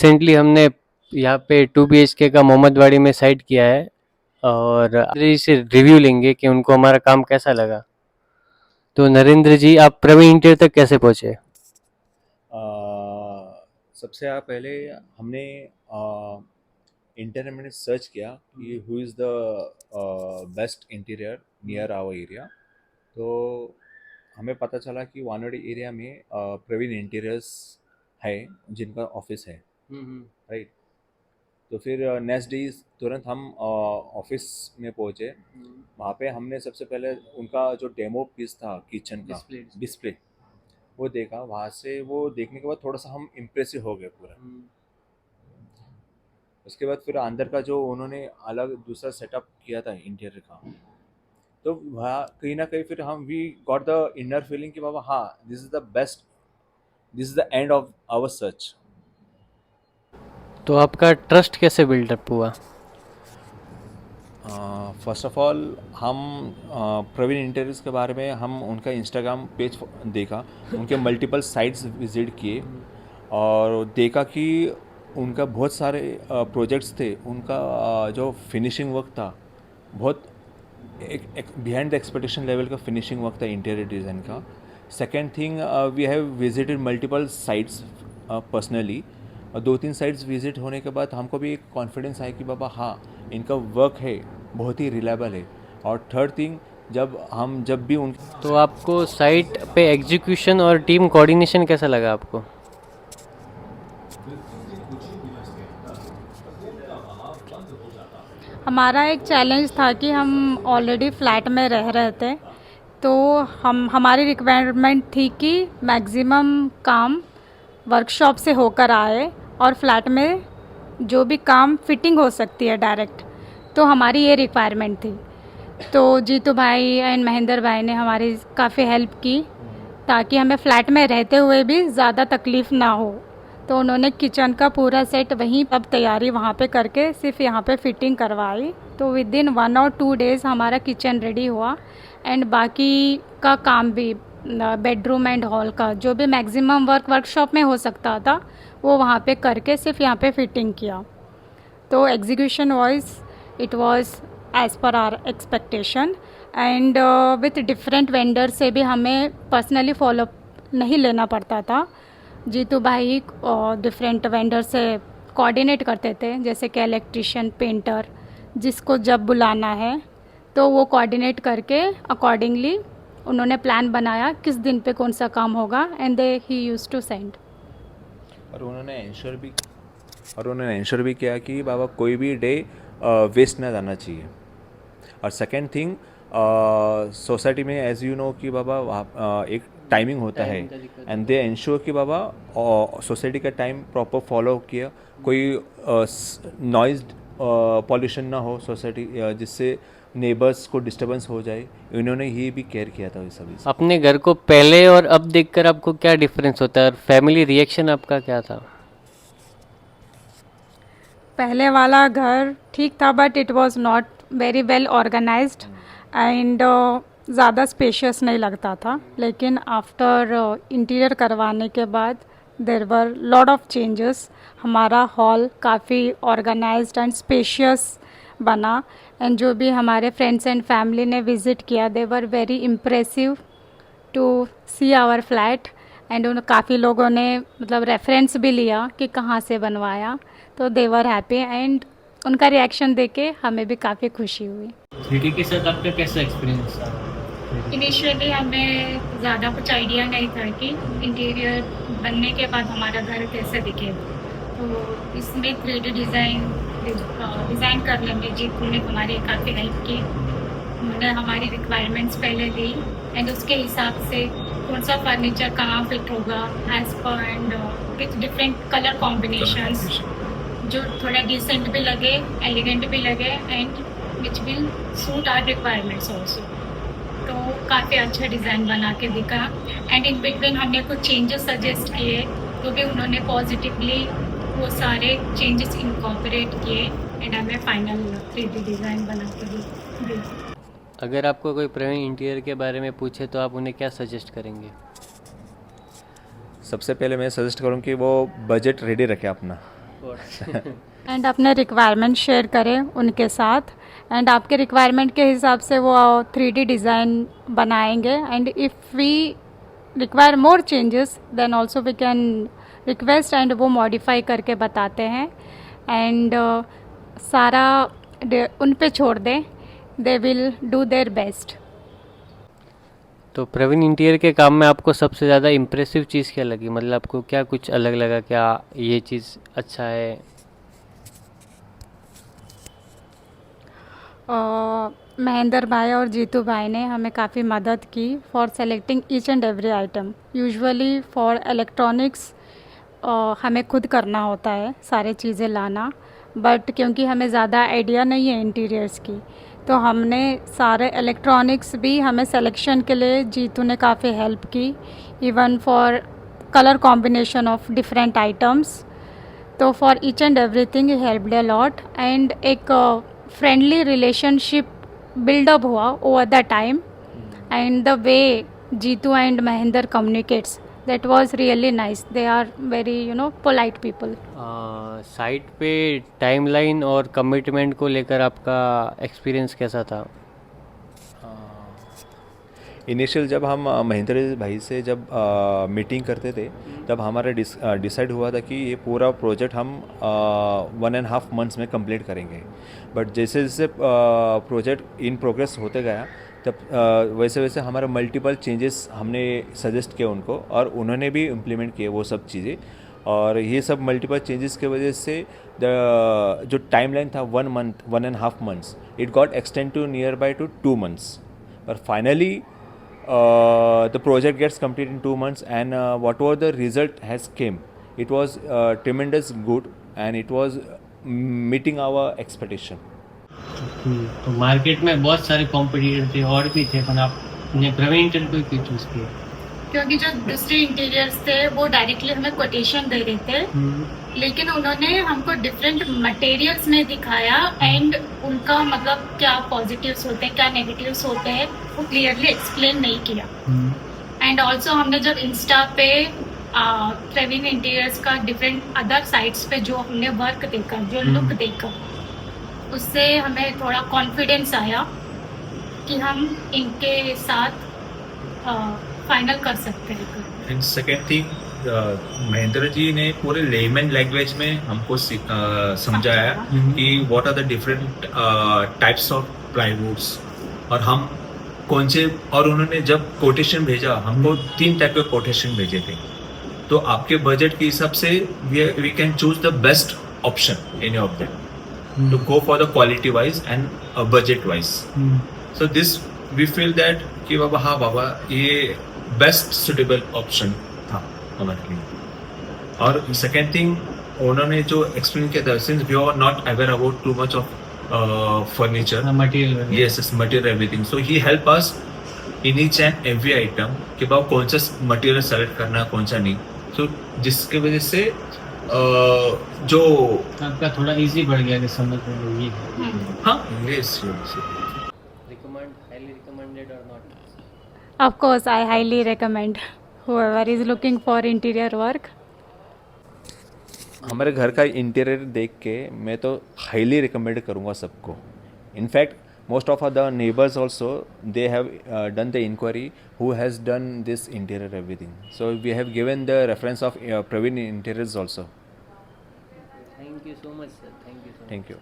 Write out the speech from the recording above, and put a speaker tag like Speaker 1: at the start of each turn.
Speaker 1: Recently हमने यहाँ पे 2 BHK का मोहम्मदवाड़ी में साइट किया है और से रिव्यू लेंगे कि उनको हमारा काम कैसा लगा। तो नरेंद्र जी, आप प्रवीण इंटीरियर तक कैसे पहुँचे?
Speaker 2: सबसे पहले हमने इंटरनेट में सर्च किया कि who is the best interior near our area. तो हमें पता चला कि वानवड़ी एरिया में प्रवीण इंटीरियर्स है जिनका ऑफिस है, राइट। तो फिर नेक्स्ट डे तुरंत हम ऑफिस में पहुंचे। वहाँ पे हमने सबसे पहले उनका जो डेमो पीस था किचन का डिस्प्ले वो देखा। वहाँ से वो देखने के बाद थोड़ा सा हम इम्प्रेसिव हो गए पूरा। उसके बाद फिर अंदर का जो उन्होंने अलग दूसरा सेटअप किया था इंटीरियर का, तो वहाँ कहीं ना कहीं फिर हम we got the inner feeling कि बाबा हाँ, this is the best, this is the end of our search.
Speaker 1: तो आपका ट्रस्ट कैसे बिल्डअप हुआ?
Speaker 2: फर्स्ट ऑफ ऑल हम प्रवीण इंटीरियर्स के बारे में हम उनका इंस्टाग्राम पेज देखा, उनके मल्टीपल साइट्स विजिट किए और देखा कि उनका बहुत सारे प्रोजेक्ट्स थे। उनका जो फिनिशिंग वर्क था बहुत एक बिहाइंड द एक्सपेक्टेशन लेवल का फिनिशिंग वर्क था इंटीरियर डिज़ाइन का। Second thing, we have visited multiple sites personally, और 2-3 साइट्स विजिट होने के बाद हमको भी एक कॉन्फिडेंस आया कि बाबा हाँ, इनका वर्क है बहुत ही रिलायबल है। और थर्ड थिंग, जब भी उन
Speaker 1: तो आपको साइट पे एग्जीक्यूशन और टीम कोऑर्डिनेशन कैसा लगा आपको?
Speaker 3: हमारा एक चैलेंज था कि हम ऑलरेडी फ्लैट में रह रहे थे, तो हमारी रिक्वायरमेंट थी कि मैक्सिमम काम वर्कशॉप से होकर आए और फ्लैट में जो भी काम फिटिंग हो सकती है डायरेक्ट, तो हमारी ये रिक्वायरमेंट थी। तो जीतू भाई एंड महेंद्र भाई ने हमारी काफ़ी हेल्प की ताकि हमें फ्लैट में रहते हुए भी ज़्यादा तकलीफ़ ना हो। तो उन्होंने किचन का पूरा सेट वहीं अब तैयारी वहाँ पे करके सिर्फ यहाँ पे फिटिंग करवाई। तो विद इन 1 और 2 डेज़ हमारा किचन रेडी हुआ एंड बाकी का काम भी बेडरूम एंड हॉल का जो भी मैक्सिमम वर्क वर्कशॉप में हो सकता था वो वहाँ पे करके सिर्फ यहाँ पे फिटिंग किया। तो execution wise it was as per our expectation and with different vendor से भी हमें पर्सनली फॉलो नहीं लेना पड़ता था। जीतू भाई डिफरेंट वेंडर से कोऑर्डिनेट करते थे, जैसे कि इलेक्ट्रिशियन, पेंटर, जिसको जब बुलाना है तो वो कोऑर्डिनेट करके अकॉर्डिंगली उन्होंने प्लान बनाया किस दिन पे कौन सा काम होगा and they he use to send.
Speaker 2: और उन्होंने इंश्योर भी किया कि बाबा कोई भी डे वेस्ट ना जाना चाहिए। और सेकेंड थिंग, सोसाइटी में एज यू नो कि बाबा एक टाइमिंग होता है एंड दे इंश्योर कि बाबा सोसाइटी का टाइम प्रॉपर फॉलो किया, कोई नॉइज पॉल्यूशन ना हो सोसाइटी, जिससे नेबर्स को डिस्टर्बेंस हो जाए। इन्होंने ये भी केयर किया था इस सभी से।
Speaker 1: अपने घर को पहले और अब देखकर आपको क्या डिफरेंस होता है और फैमिली रिएक्शन आपका क्या था?
Speaker 3: पहले वाला घर ठीक था but it was not very well organised and ज़्यादा स्पेशियस नहीं लगता था, लेकिन आफ्टर इंटीरियर करवाने के बाद there were lot of changes. हमारा हॉल काफ़ी ऑर्गेनाइज्ड एंड स्पेशियस बना एंड जो भी हमारे फ्रेंड्स एंड फैमिली ने विज़िट किया they were very impressive to see our flat and उन काफ़ी लोगों ने मतलब रेफरेंस भी लिया कि कहाँ से बनवाया, तो दे वर हैप्पी एंड उनका रिएक्शन देख के हमें भी काफ़ी खुशी हुई।
Speaker 4: 3D के साथ आपका कैसा एक्सपीरियंस था?
Speaker 3: इनिशियली हमें ज़्यादा कुछ आइडिया नहीं था कि इंटीरियर बनने के बाद हमारा घर कैसे दिखेगा, तो इसमें 3D डिज़ाइन करने में जीतू ने हमारी काफ़ी हेल्प की। उन्होंने हमारी रिक्वायरमेंट्स पहले दी एंड उसके हिसाब से कौन सा फर्नीचर कहाँ फिट होगा as per and with different colour combinations जो थोड़ा डिसेंट भी लगे, एलिगेंट भी लगे and which will suit our requirements also. तो काफ़ी अच्छा डिज़ाइन बना के दिखा एंड इन बिटवीन हमने कुछ चेंजेस सजेस्ट किए तो भी उन्होंने पॉजिटिवली वो सारे चेंजेस इनकॉर्पोरेट किए एंड हमें फाइनल 3D डिज़ाइन बना के दी।
Speaker 1: अगर आपको कोई प्रवीण इंटीरियर के बारे में पूछे तो आप उन्हें क्या सजेस्ट करेंगे?
Speaker 2: सबसे पहले मैं सजेस्ट करूँ कि वो बजट रेडी रखे अपना।
Speaker 3: एंड अपने रिक्वायरमेंट शेयर करें उनके साथ, एंड आपके रिक्वायरमेंट के हिसाब से वो 3D डिज़ाइन बनाएंगे, and if we require more changes then also we can request, and वो मॉडिफाई करके बताते हैं, एंड सारा उन पे छोड़ दें, they will do their best.
Speaker 1: तो प्रवीण इंटीरियर के काम में आपको सबसे ज़्यादा इम्प्रेसिव चीज़ क्या लगी, मतलब आपको क्या कुछ अलग लगा, क्या ये चीज़ अच्छा है?
Speaker 3: महेंद्र भाई और जीतू भाई ने हमें काफ़ी मदद की for selecting each and every item. Usually for electronics हमें खुद करना होता है सारे चीज़ें लाना, बट क्योंकि हमें ज़्यादा आइडिया नहीं है इंटीरियर्स की, तो हमने सारे इलेक्ट्रॉनिक्स भी हमें सिलेक्शन के लिए जीतू ने काफ़ी हेल्प की, even for colour combination of different items. तो for each and everything he helped a lot, and एक फ्रेंडली रिलेशनशिप बिल्डअप हुआ over the time, and the way Jitu and Mahendra communicates, that was really nice. They are very polite people.
Speaker 1: Site पे timeline और commitment को लेकर आपका experience कैसा था?
Speaker 2: Initial जब हम महेंद्र भाई से जब मीटिंग करते थे, तब हमारा डिसाइड हुआ था कि ये पूरा प्रोजेक्ट हम 1.5 मंथ्स में कंप्लीट करेंगे। बट जैसे जैसे प्रोजेक्ट इन प्रोग्रेस होते गया, तब वैसे वैसे हमारे मल्टीपल चेंजेस हमने सजेस्ट किए उनको, और उन्होंने भी इम्प्लीमेंट किए वो सब चीज़ें। और ये सब मल्टीपल चेंजेस की वजह से जो टाइमलाइन था 1.5 months, it got extend to near by to 2 months. पर finally the project gets completed in 2 months, and whatever the result has came, it was tremendous good, and it was meeting our expectation.
Speaker 4: तो market में बहुत सारे competitor थे और भी थे, पर आपने प्रवीण इंटीरियर को क्यों चूज किया?
Speaker 3: क्योंकि जो दूसरे इंटीरियर्स थे वो डायरेक्टली हमें कोटेशन दे रहे थे, लेकिन उन्होंने हमको डिफरेंट मटेरियल्स में दिखाया, एंड उनका मतलब क्या पॉजिटिव्स होते हैं क्या नेगेटिव्स होते हैं वो क्लियरली एक्सप्लेन नहीं किया। एंड ऑल्सो हमने जब इंस्टा पे प्रवीण इंटीरियर्स का डिफरेंट अदर साइट्स पे जो हमने वर्क देखा, जो लुक देखा, उससे हमें थोड़ा कॉन्फिडेंस आया कि हम इनके साथ फाइनल कर सकते हैं।
Speaker 5: And second thing, Mahendra ji ने पूरे लेमन लैंग्वेज में हमको समझाया कि what are the different types of plywoods, और हम कौन से, और उन्होंने जब कोटेशन भेजा हमको 3 टाइप के कोटेशन भेजे थे। तो आपके बजट के हिसाब से we can choose the best option any of them to go for the quality wise and budget wise. So this we feel that कि बाबा हाँ बाबा ये बेस्ट सुटेबल ऑप्शन था हमारे लिए। और सेकेंड थिंग, उन्होंने जो एक्सप्लेन किया था, since we are not aware about too much of furniture,
Speaker 4: material,
Speaker 5: yes material everything, so he help us in each and every item कि बाबा कौन सा मटेरियल सेलेक्ट करना कौन सा नहीं। सो जिसके वजह से जो
Speaker 4: आपका थोड़ा इजी बढ़ गया कि समझ में ये है।
Speaker 5: हाँ yes
Speaker 1: highly recommended or not?
Speaker 3: Of course, I highly recommend whoever is looking for interior work.
Speaker 2: हमारे घर का इंटीरियर देख के मैं तो हाईली रिकमेंड करूँगा सबको। In fact most of the neighbours also they have done the inquiry who has done this interior everything, so we have given the reference of Praveen interiors also.
Speaker 1: Thank you so much, sir. Thank you so much.
Speaker 2: Thank you.